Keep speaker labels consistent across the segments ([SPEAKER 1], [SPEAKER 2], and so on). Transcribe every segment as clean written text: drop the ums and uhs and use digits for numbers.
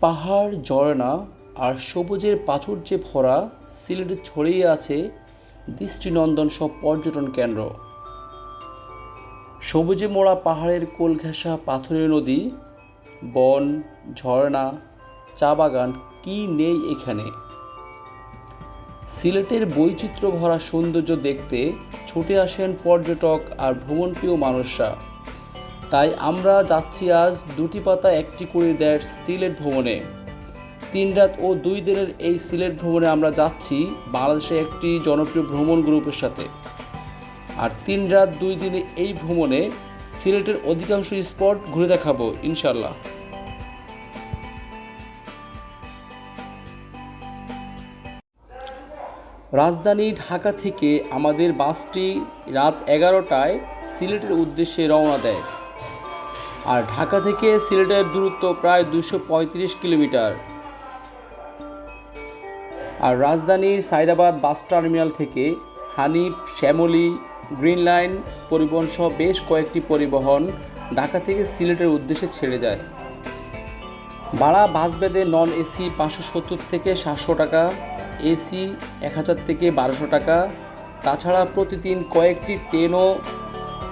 [SPEAKER 1] পাহাড়, ঝর্ণা আর সবুজের প্রাচুর্যে ভরা সিলেটে ছড়িয়ে আছে দৃষ্টিনন্দন সব পর্যটন কেন্দ্র। সবুজে মোড়া পাহাড়ের কোল ঘেঁষা পাথুরে নদী, বন, ঝর্ণা, চা বাগান, কী নেই এখানে। সিলেটের বৈচিত্র্য ভরা সৌন্দর্য দেখতে ছুটে আসেন পর্যটক আর ভ্রমণপ্রিয় মানুষরা। তাই আমরা যাচ্ছি আজ দুটি পাতা একটি করে দেয় সিলেট ভ্রমণে। 3 রাত ও 2 দিনের এই সিলেট ভ্রমণে আমরা যাচ্ছি বাংলাদেশের একটি জনপ্রিয় ভ্রমণ গ্রুপের সাথে। আর 3 রাত 2 দিনে এই ভ্রমণে সিলেটের অধিকাংশ স্পট ঘুরে দেখাবো ইনশাল্লাহ। রাজধানী ঢাকা থেকে আমাদের বাসটি রাত 11টায় সিলেটের উদ্দেশ্যে রওনা দেয়। আর ঢাকা থেকে সিলেটের দূরত্ব প্রায় 235 কিলোমিটার। আর রাজধানীর সাইদাবাদ বাস টার্মিনাল থেকে হানিফ, শ্যামলী, গ্রিন লাইন পরিবহন সহ বেশ কয়েকটি পরিবহন ঢাকা থেকে সিলেটের উদ্দেশ্যে ছেড়ে যায়। ভাড়া বাস ভেদে নন এসি 570 থেকে 700 টাকা, এসি 1000 থেকে 1200 টাকা। তাছাড়া প্রতিদিন কয়েকটি ট্রেনও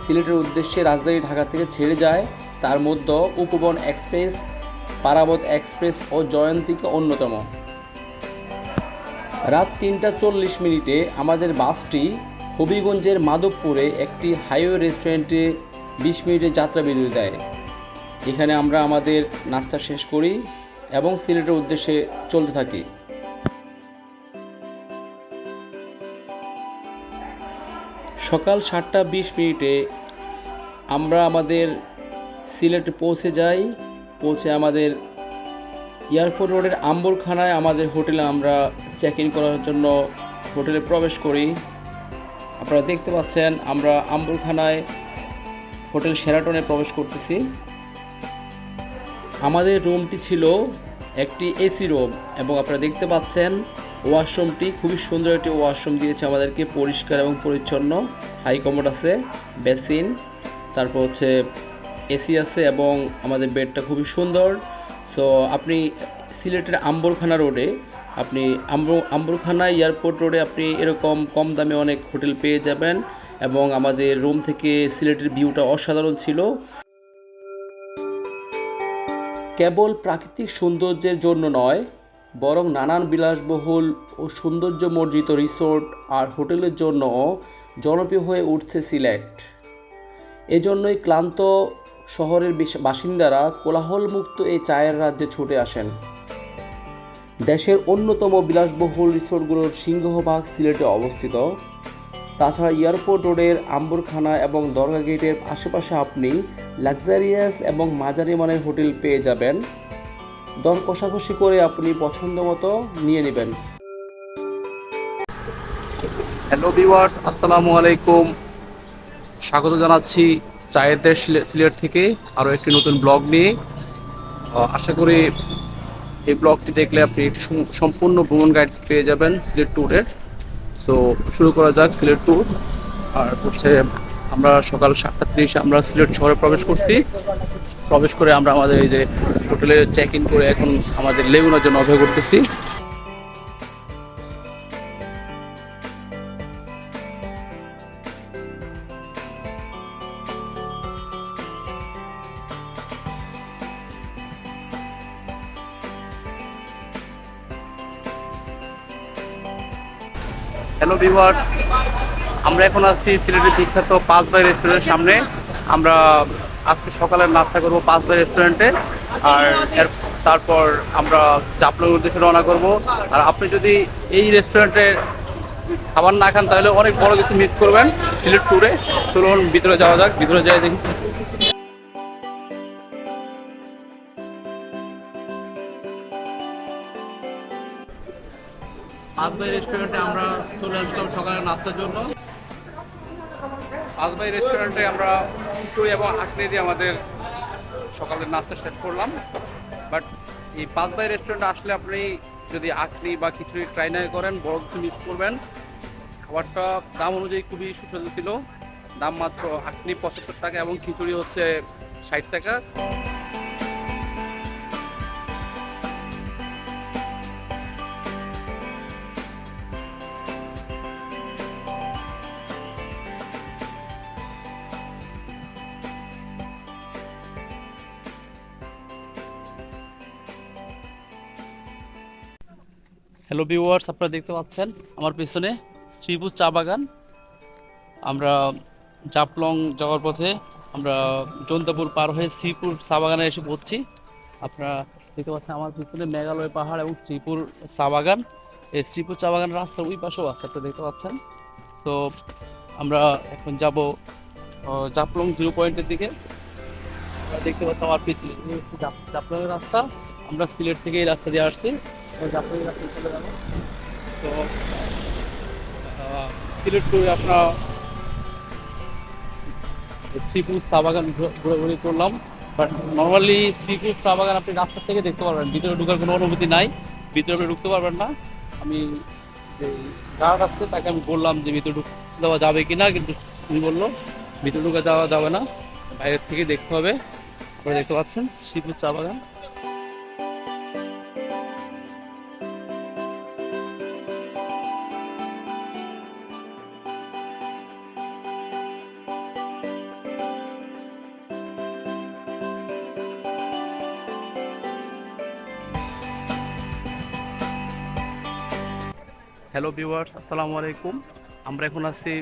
[SPEAKER 1] সিলেটের উদ্দেশ্যে রাজধানী ঢাকা থেকে ছেড়ে যায়। তার মধ্যে উপবন এক্সপ্রেস, পারাবত এক্সপ্রেস ও জয়ন্তিকা অন্যতম। রাত 3টা 40 মিনিটে আমাদের বাসটি হবিগঞ্জের মাধবপুরে একটি হাইওয়ে রেস্টুরেন্টে 20 মিনিটের যাত্রা বিরতি দেয়। এখানে আমরা আমাদের নাস্তা শেষ করি এবং সিলেটের উদ্দেশ্যে চলতে থাকি। সকাল 7টা 20 মিনিটে আমরা আমাদের সিলেটে পৌঁছে যাই। পৌঁছে আমাদের এয়ারপোর্ট রোডের আম্বরখানায় আমাদের হোটেলে আমরা চেক ইন করার জন্য হোটেলে প্রবেশ করি। আপনারা দেখতে পাচ্ছেন আমরা আম্বরখানায় হোটেল শেরাটনে প্রবেশ করতেছি। আমাদের রুমটি ছিল একটি এসি রুম এবং আপনারা দেখতে পাচ্ছেন ওয়াশরুমটি খুবই সুন্দর একটি ওয়াশরুম দিয়েছে আমাদেরকে, পরিষ্কার এবং পরিচ্ছন্ন। হাই কমোড আছে, বেসিন, তারপর হচ্ছে এসি আছে এবং আমাদের বেডটা খুবই সুন্দর। সো আপনি সিলেটের আম্বরখানা রোডে আপনি আম্বরখানা এয়ারপোর্ট রোডে আপনি এরকম কম দামে অনেক হোটেল পেয়ে যাবেন এবং আমাদের রুম থেকে সিলেটের ভিউটা অসাধারণ ছিল। কেবল প্রাকৃতিক সৌন্দর্যের জন্য নয়, বরং নানান বিলাসবহুল ও সৌন্দর্যমণ্ডিত রিসোর্ট আর হোটেলের জন্যও জনপ্রিয় হয়ে উঠছে সিলেট। এজন্যই ক্লান্ত শহরের বাসিন্দারা কোলাহলমুক্ত এই চায়ের রাজ্যে ছুটে আসেন। দেশের অন্যতম বিলাসবহুল রিসোর্টগুলোর সিংহভাগ সিলেটে অবস্থিত। তাছাড়া এয়ারপোর্ট রোডের আম্বরখানা এবং দরগা গেটের আশেপাশে আপনি লাক্সারিয়াস এবং মাঝারি মানের হোটেল পেয়ে যাবেন। দর কষাকষি করে আপনি পছন্দ মতো নিয়ে নেবেন।
[SPEAKER 2] হ্যালো ভিউয়ার্স, আসসালামু আলাইকুম। স্বাগত জানাচ্ছি চায়ের দেশ সিলেট থেকে আরও একটি নতুন ব্লগ নিয়ে। আশা করি এই ব্লগটি দেখলে আপনি একটি সম্পূর্ণ ভ্রমণ গাইড পেয়ে যাবেন সিলেট ট্যুরের। সো শুরু করা যাক সিলেট ট্যুর। আর হচ্ছে আমরা সকাল 7:30 আমরা সিলেট শহরে প্রবেশ করছি। প্রবেশ করে আমরা আমাদের এই যে হোটেলে চেক ইন করে এখন আমাদের লেগুনার জন্য অপেক্ষা করতেছি। হ্যালো ভিউয়ার্স, আমরা এখন আছি সিলেটের বিখ্যাত 5 ভাই রেস্টুরেন্টের সামনে। আমরা আজকে সকালের নাস্তা করব 5 ভাই রেস্টুরেন্টে, আর তারপর আমরা জাফলংয়ের উদ্দেশ্যে রওনা করব। আর আপনি যদি এই রেস্টুরেন্টে খাবার না খান তাহলে অনেক বড় কিছু মিস করবেন সিলেট ট্যুরে। চলুন ভিতরে যাওয়া যাক, ভিতরে যাই দেখি। পাঁচ ভাই রেস্টুরেন্টে আমরা চলে আসলাম সকালের নাস্তার জন্য। 5 ভাই রেস্টুরেন্টে আমরা খিচুড়ি এবং আঁকড়ে দিয়ে আমাদের সকালের নাস্তা শেষ করলাম। বাট এই 5 ভাই রেস্টুরেন্টে আসলে আপনি যদি আঁকড়ি বা খিচুড়ি ট্রাই না করেন বড় কিছু মিস করবেন। খাবারটা দাম অনুযায়ী খুবই সুস্বাদু ছিল। দাম মাত্র আঁকড়ি 75 টাকা এবং খিচুড়ি হচ্ছে 60 টাকা। হ্যালো ভিউয়ার্স, আপনারা দেখতে পাচ্ছেন আমার পেছনে শ্রীপুর চা বাগান। আমরা জাফলং যাওয়ার পথে আমরা জন্তাপুর পার হয়ে শ্রীপুর চা বাগানে এসে পড়ছি। আপনারা দেখতে পাচ্ছেন আমার পিছনে মেঘালয় পাহাড় এবং শ্রীপুর চা বাগান। এই শ্রীপুর চা বাগানের রাস্তার ওই পাশেও আছে, আপনারা দেখতে পাচ্ছেন। তো আমরা এখন যাব জাফলং জিরো পয়েন্টের দিকে। আপনারা দেখতে পাচ্ছেন আমার পিছনে এই হচ্ছে জাফলংয়ের রাস্তা। আমরা সিলেট থেকে এই রাস্তা দিয়ে আসছি, জাফলংয়ের রাস্তায় চলে যাবো। তো সিলেট করে আপনার শ্রীপুর চা বাগান ঘোরাঘুরি করলাম। বাট নর্মালি শ্রীপুর চা বাগান আপনি রাস্তা থেকে দেখতে পারবেন, ভিতরে ঢোকার কোনো অনুমতি নাই, ভিতরে আপনি ঢুকতে পারবেন না। আমি যে গার্ড আছে তাকে আমি বললাম যে ভিতরে ঢুকতে দেওয়া যাবে কিনা, কিন্তু উনি বললো ভিতরে ঢুকে যাওয়া যাবে না, বাইরের থেকে দেখতে হবে। আপনারা দেখতে পাচ্ছেন শ্রীপুর চা বাগান। হ্যালো ভিউয়ার্স, আসসালামু আলাইকুম। আমরা এখন আছি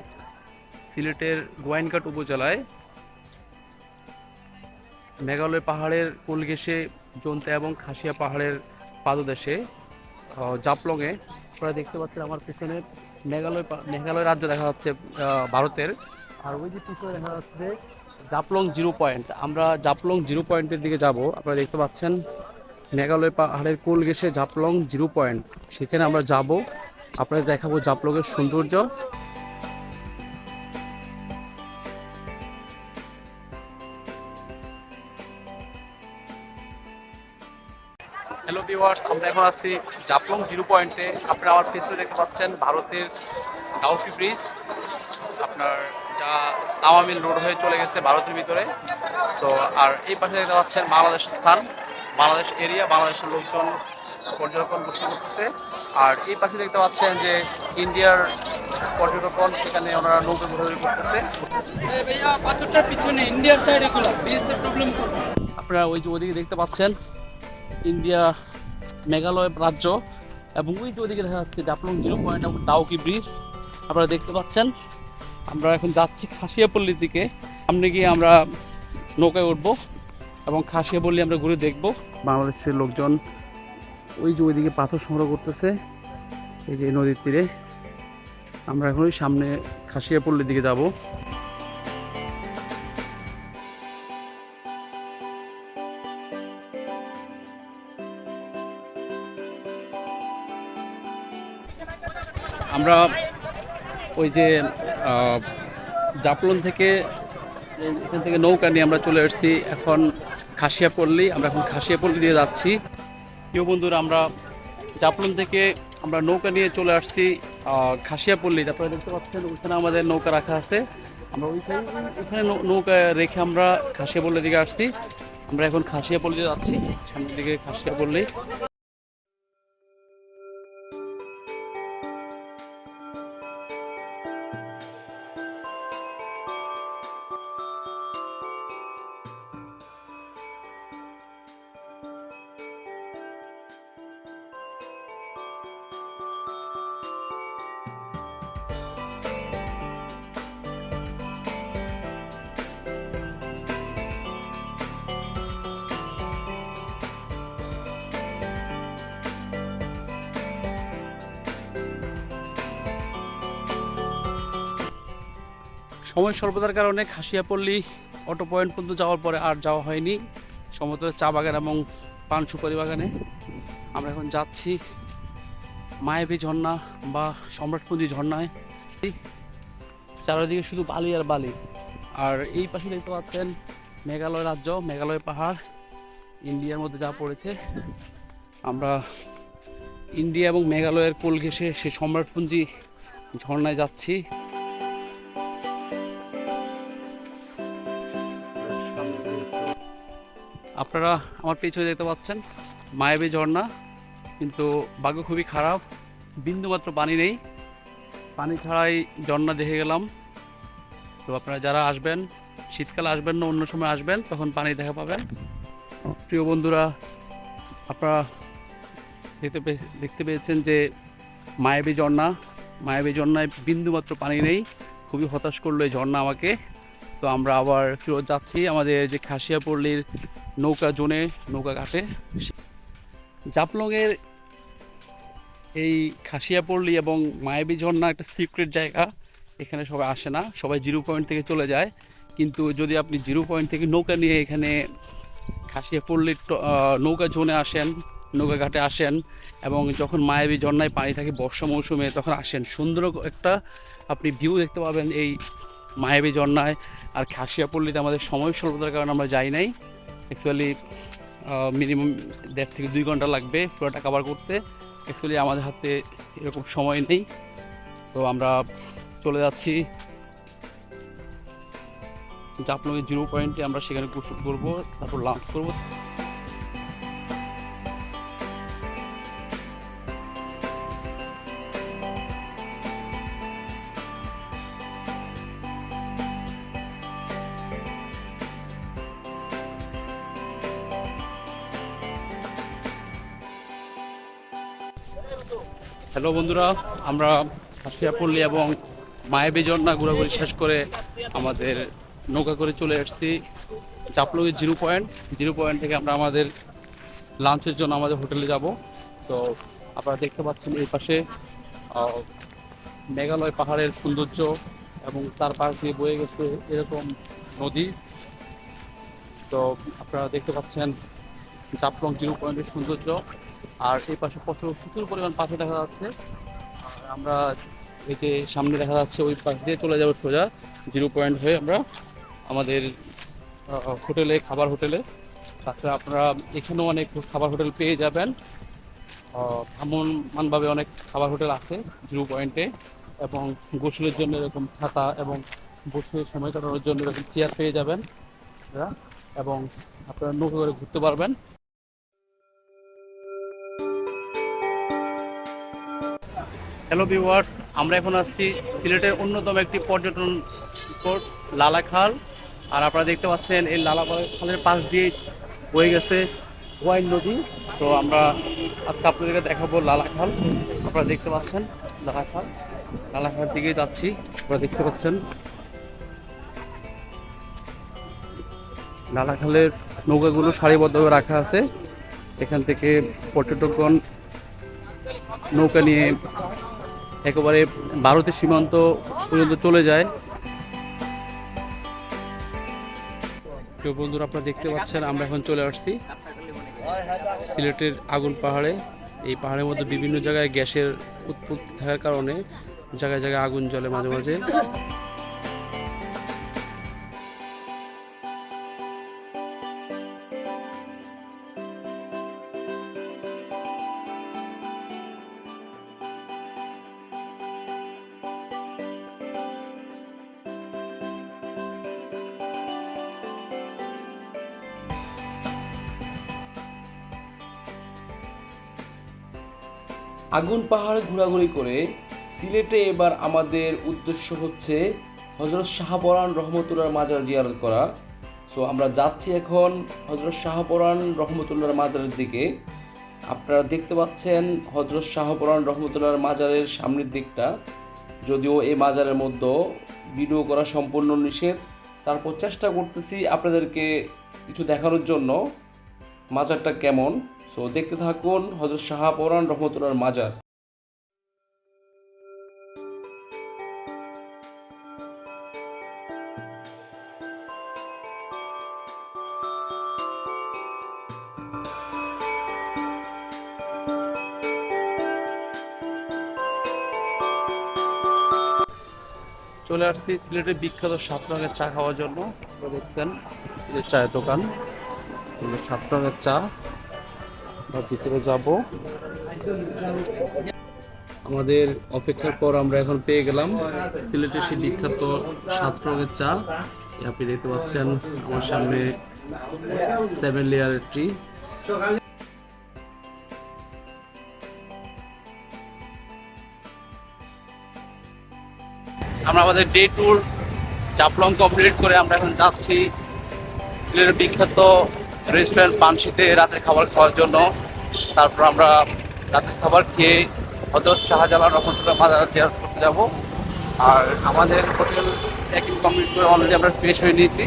[SPEAKER 2] সিলেটের গোয়াইনঘাট উপজেলায়, মেঘালয় পাহাড়ের কোল ঘেঁষে জন্তা এবং খাসিয়া পাহাড়ের পাদদেশে জাফলংয়ে। আপনারা দেখতে পাচ্ছেন আমার পিছনে মেঘালয় রাজ্য দেখা যাচ্ছে ভারতের। আর ওই যে পিছনে দেখা যাচ্ছে জাফলং জিরো পয়েন্ট। আমরা জাফলং জিরো পয়েন্টের দিকে যাব। আপনারা দেখতে পাচ্ছেন মেঘালয় পাহাড়ের কোল ঘেঁষে জাফলং জিরো পয়েন্ট, সেখানে আমরা যাব। আপনাদের দেখাবো জাফলংয়ের সৌন্দর্য। হ্যালো ভিউয়ার্স, আমরা এখন আছি জাফলং জিরো পয়েন্টে। আপনারা আমার পিছনে দেখতে পাচ্ছেন ভারতের ডাউকি ব্রিজ, আপনার যা তাওয়ামিল রোড হয়ে চলে গেছে ভারতের ভিতরে। সো আর এই পাশে দেখতে পাচ্ছেন বাংলাদেশ স্থান, বাংলাদেশ এরিয়া, বাংলাদেশের লোকজন পর্যটন পোষণ করতেছে। আর এই পাশে দেখতে পাচ্ছেন যে ইন্ডিয়ার পর্যটকগণ, সেখানে ওনারা নৌকা ঘোরাঘুরি করতেছে। আপনারা ওই যে ওদিকে দেখতে পাচ্ছেন ইন্ডিয়া মেঘালয় রাজ্য, এবং ওই যে ওদিকে দেখা যাচ্ছে জাফলং জিরো পয়েন্ট এবং ডাউকি ব্রিজ আপনারা দেখতে পাচ্ছেন। আমরা এখন যাচ্ছি খাসিয়াপল্লির দিকে। সামনে গিয়ে আমরা নৌকায় উঠবো এবং খাসিয়াপল্লি আমরা ঘুরে দেখব। বাংলাদেশের লোকজন ওই যে ওইদিকে পাথর সংগ্রহ করতেছে, এই যে নদীর তীরে। আমরা এখন ওই সামনে খাসিয়াপল্লির দিকে যাব। আমরা ওই যে জাফলং থেকে এখান থেকে নৌকা নিয়ে আমরা চলে এসেছি এখন খাসিয়াপল্লি। আমরা এখন খাসিয়াপল্লি দিয়ে যাচ্ছি। প্রিয় বন্ধুরা, আমরা জাফলং থেকে আমরা নৌকা নিয়ে চলে আসছি খাসিয়াপল্লি। আপনারা দেখতে পাচ্ছেন ওইখানে আমাদের নৌকা রাখা আছে। আমরা ওইখানে নৌকা রেখে আমরা খাসিয়াপল্লির দিকে আসছি। আমরা এখন খাসিয়াপল্লি যাচ্ছি, সামনের দিকে খাসিয়াপল্লি। সময় স্বল্পতার কারণে খাসিয়াপল্লি অটো পয়েন্ট পর্যন্ত যাওয়ার পরে আর যাওয়া হয়নি। সমতল চা বাগান এবং পান সুপারি বাগানে আমরা এখন যাচ্ছি মায়াবী ঝর্ণা বা সম্রাটপুঞ্জি ঝর্ণায়। চারিদিকে শুধু বালি আর বালি। আর এই পাশে দেখতে পাচ্ছেন মেঘালয় রাজ্য, মেঘালয় পাহাড় ইন্ডিয়ার মধ্যে যা পড়েছে। আমরা ইন্ডিয়া এবং মেঘালয়ের কোল ঘেঁষে সে সম্রাটপুঞ্জি ঝর্ণায় যাচ্ছি। আপনারা আমার পেছনে দেখতে পাচ্ছেন মায়াবী ঝর্ণা, কিন্তু ভাগ্য খুবই খারাপ, বিন্দুমাত্র পানি নেই। পানি ছাড়াই ঝর্ণা দেখে গেলাম। তো আপনারা যারা আসবেন, শীতকালে আসবেন না, অন্য সময় আসবেন, তখন পানি দেখা পাবেন। প্রিয় বন্ধুরা, আপনারা দেখতে পেয়েছেন যে মায়াবী ঝর্ণা। মায়াবী ঝর্ণায় বিন্দুমাত্র পানি নেই, খুবই হতাশ করলো এই ঝর্ণা আমাকে। তো আমরা আবার ফেরত যাচ্ছি আমাদের যে খাসিয়াপল্লীর নৌকা জোনে, নৌকা ঘাটে। জাফলংয়ের এই খাসিয়াপল্লী এবং মায়াবী ঝর্ণা একটা সিক্রেট জায়গা। এখানে সবাই আসে না, সবাই জিরো পয়েন্ট থেকে চলে যায়। কিন্তু যদি আপনি জিরো পয়েন্ট থেকে নৌকা নিয়ে এখানে খাসিয়াপল্লীর নৌকা জোনে আসেন, নৌকা ঘাটে আসেন, এবং যখন মায়াবী ঝর্ণায় পানি থাকে বর্ষা মৌসুমে তখন আসেন, সুন্দর একটা আপনি ভিউ দেখতে পাবেন এই মায়াবী ঝর্ণায়। আর খাসিয়াপল্লীতে আমাদের সময় স্বল্পতার কারণে আমরা যাই নাই। অ্যাকচুয়ালি মিনিমাম 1.5 থেকে 2 ঘন্টা লাগবে পুরোটা কভার করতে। অ্যাকচুয়ালি আমাদের হাতে এরকম সময় নেই। তো আমরা চলে যাচ্ছি জাফলংয়ের জিরো পয়েন্টে, আমরা সেখানে গোসল করবো, তারপর লাঞ্চ করবো। হ্যালো বন্ধুরা, আমরা খাসিয়াপল্লী এবং মায়াবী ঝর্ণা ঘোরাঘুরি শেষ করে আমাদের নৌকা করে চলে আসছি জাফলংয়ের জিরো পয়েন্ট। জিরো পয়েন্ট থেকে আমরা আমাদের লাঞ্চের জন্য আমাদের হোটেলে যাব। তো আপনারা দেখতে পাচ্ছেন এই পাশে মেঘালয় পাহাড়ের সৌন্দর্য এবং তার পাশ দিয়ে বয়ে গেছে এরকম নদী। তো আপনারা দেখতে পাচ্ছেন জাফলং জিরো পয়েন্টের সৌন্দর্য। আর এই পাশে প্রচুর পরিমাণ পাখি দেখা যাচ্ছে। আর আমরা এই যে সামনে দেখা যাচ্ছে ওই পাশ দিয়ে চলে যাবো সোজা জিরো পয়েন্ট হয়ে আমরা আমাদের হোটেলে, খাবার হোটেলে। তাছাড়া আপনারা এখানেও অনেক খাবার হোটেল পেয়ে যাবেন। ভ্রাম্যমানভাবে অনেক খাবার হোটেল আছে জিরো পয়েন্টে, এবং গোসলের জন্য এরকম ছাতা এবং বসে সময় কাটানোর জন্য এরকম চেয়ার পেয়ে যাবেন এবং আপনারা নৌকা করে ঘুরতে পারবেন। হ্যালো ভিউয়ার্স, আমরা এখন আসছি সিলেটের অন্যতম একটি পর্যটন স্পট লালাখাল। আর আপনারা দেখতে পাচ্ছেন এই লালাখালের পাশ দিয়ে বয়ে গেছে ওয়াইন নদী। তো আমরা আজকে আপনাদেরকে দেখাবো লালাখাল। আপনারা দেখতে পাচ্ছেন লালাখাল দিকে যাচ্ছি। আপনারা দেখতে পাচ্ছেন লালাখালের নৌকাগুলো সারিবদ্ধভাবে রাখা আছে। এখান থেকে পর্যটকগণ নৌকা নিয়ে একেবারে ভারতের সীমান্ত পর্যন্ত চলে যায়। তো বন্ধুরা, আপনারা দেখতে পাচ্ছেন আমরা এখন চলে আসছি সিলেটের আগুন পাহাড়ে। এই পাহাড়ের মধ্যে বিভিন্ন জায়গায় গ্যাসের উৎপত্তি থাকার কারণে জায়গায় জায়গায় আগুন জ্বলে মাঝে মাঝে।
[SPEAKER 1] আগুন পাহাড় ঘোরাঘুরি করে সিলেটে এবার আমাদের উদ্দেশ্য হচ্ছে হযরত শাহপরাণ রহমতুল্লাহর মাজার জিয়ারত করা। সো আমরা যাচ্ছি এখন হযরত শাহপরাণ রহমতুল্লাহর মাজারের দিকে। আপনারা দেখতে পাচ্ছেন হযরত শাহপরাণ রহমতুল্লাহর মাজারের সামনের দিকটা, যদিও এই মাজারের মধ্যে ভিডিও করা সম্পূর্ণ নিষেধ, তারপর চেষ্টা করতেছি আপনাদেরকে কিছু দেখানোর জন্য মাজারটা কেমন। সো দেখতে থাকুন হযরত শাহপরাণ রহমতুল্লাহর মাজার।
[SPEAKER 2] চলে আসছি সিলেটের বিখ্যাত 7 রঙের চা খাওয়ার জন্য। আপনারা দেখছেন এই যে চায়ের দোকান, 7 রঙের চা। আমরা ভিতরে যাব। আমাদের অপেক্ষার পর আমরা এখন পেয়ে গেলাম সিলেটের সেই বিখ্যাত 7 রঙের চা। আপনি দেখতে পাচ্ছেন আমার সামনে 7 লেয়ারের ট্রি। আমরা আমাদের ডে ট্যুর জাফলং কমপ্লিট করে আমরা এখন যাচ্ছি সিলেটের বিখ্যাত রেস্টুরেন্ট পানশিতে রাতের খাবার খাওয়ার জন্য। তারপর আমরা রাতের খাবার খেয়ে হযরত শাহজালাল রহমতুল্লাহ মাজার জিয়ারত করতে যাব। আর আমাদের হোটেল চেক ইন কমপ্লিট করে অলরেডি আমরা ফ্রেশ হয়ে নিয়েছি।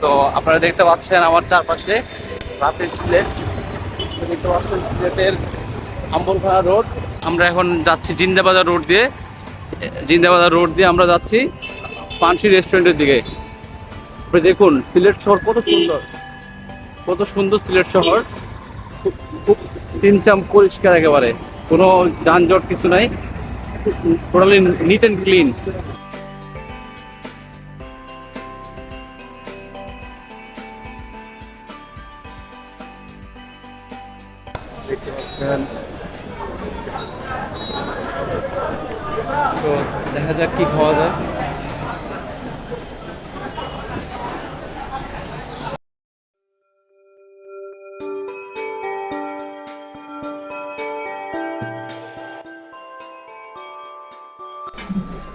[SPEAKER 2] তো আপনারা দেখতে পাচ্ছেন আমার চারপাশে রাতের সিলেট, দেখতে পাচ্ছেন সিলেটের আম্বরখানা রোড। আমরা এখন যাচ্ছি জিন্দাবাজার রোড দিয়ে আমরা যাচ্ছি পানসি রেস্টুরেন্টের দিকে। আপনি দেখুন সিলেট শহর কত সুন্দর সিলেট শহর, খুব চিমচাম পরিষ্কার, একেবারে কোনো যানজট কিছু নাই, টোটালি নিট অ্যান্ড ক্লিন। দেখতে পাচ্ছেন, তো দেখা যাক কি খাওয়া যায়।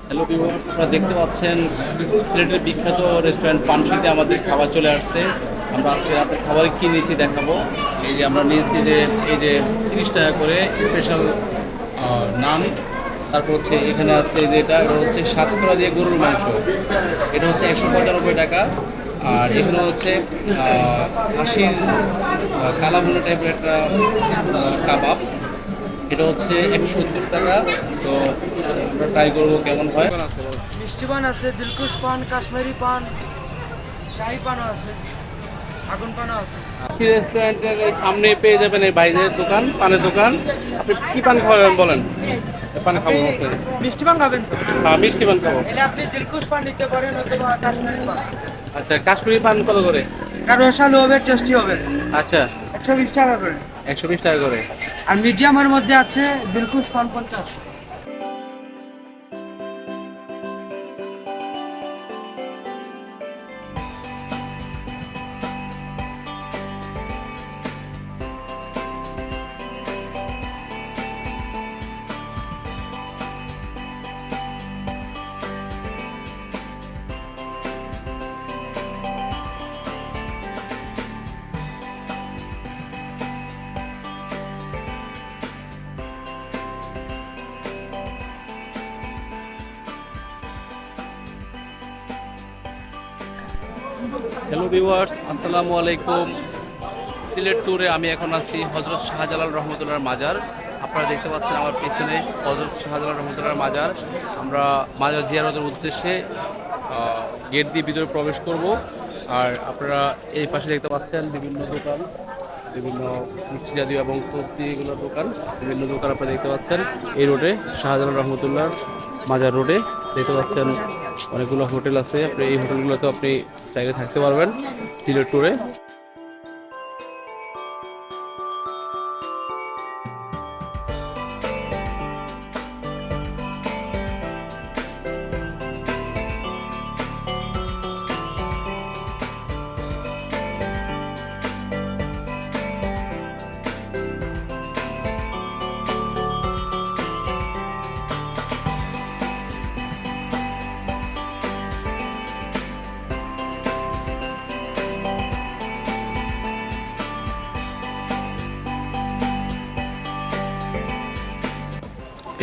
[SPEAKER 2] হ্যালো ভিউয়ার্স, আপনারা দেখতে পাচ্ছেন সিলেটের বিখ্যাত রেস্টুরেন্ট পানসিতে আমাদের খাবার চলে আসছে। আমরা আজকে রাতের খাবারে কি নিয়েছি দেখাবো। এই যে আমরা নিয়েছি যে এই যে 30 টাকা করে স্পেশাল নান, তারপর হচ্ছে এখানে আছে যে এটা হচ্ছে সাতকরা দিয়ে গরুর মাংস, এটা হচ্ছে 195 টাকা। আর এখানে হচ্ছে খাসির কালাভুনা টাইপের একটা কাবাব, এটা হচ্ছে 170 টাকা। তো আমরা ট্রাই করবো কেমন হয়।
[SPEAKER 3] মিষ্টি পান আছে, দিলকুশ পান, কাশ্মীরি পান, শাহী পানও আছে, আগুন পানও আছে।
[SPEAKER 2] রেস্টুরেন্টের সামনে পেয়ে যাবেন এই বাইরের দোকান, পানের দোকান। আপনি কি পান খাবেন বলেন? পান খাবো।
[SPEAKER 3] মিষ্টি পান খাবেন তো?
[SPEAKER 2] হ্যাঁ, মিষ্টি পান খাবো।
[SPEAKER 3] এলে আপনি দিলকুশ পান নিতে পারেন অথবা কাশ্মীরি পান।
[SPEAKER 2] আচ্ছা, কাশ্মীরি পান কত করে?
[SPEAKER 3] আর রসালো হবে, টেস্টি হবে।
[SPEAKER 2] আচ্ছা,
[SPEAKER 3] 120 টাকা করে।
[SPEAKER 2] 120 টাকা করে।
[SPEAKER 3] আর মিডিয়ামের মধ্যে আছে দিলকুশ পান 50।
[SPEAKER 2] হ্যালো ভিউয়ার্স, আসসালামু আলাইকুম। সিলেট ট্যুরে আমি এখন আছি হযরত শাহজালাল রহমতুল্লাহর মাজার। আপনারা দেখতে পাচ্ছেন আমার পেছনে হযরত শাহজালাল রহমতুল্লাহর মাজার। আমরা মাজার জিয়ারতের উদ্দেশ্যে গেট দিয়ে ভিতরে প্রবেশ করব। আর আপনারা এই পাশে দেখতে পাচ্ছেন বিভিন্ন দোকান, বিভিন্ন মিষ্টি জাতীয় এবং তসবিগুলোর দোকান, বিভিন্ন দোকান আপনারা দেখতে পাচ্ছেন এই রোডে, শাহজালাল রহমতুল্লাহর মাজার রোডে দেখতে পাচ্ছেন অনেকগুলো হোটেল আছে। আপনি এই হোটেলগুলোতে আপনি চাইলে থাকতে পারবেন সিলেট ট্যুরে।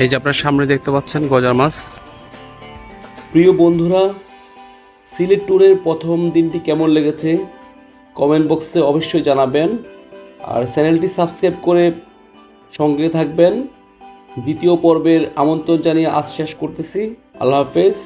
[SPEAKER 2] এই যে আপনার সামনে দেখতে পাচ্ছেন গজার মাছ।
[SPEAKER 1] প্রিয় বন্ধুরা, সিলেট ট্যুরের প্রথম দিনটি কেমন লেগেছে কমেন্ট বক্সে অবশ্যই জানাবেন। আর চ্যানেলটি সাবস্ক্রাইব করে সঙ্গে থাকবেন। দ্বিতীয় পর্বের আমন্ত্রণ জানিয়ে আজ শেষ করতেছি। আল্লাহ হাফেজ।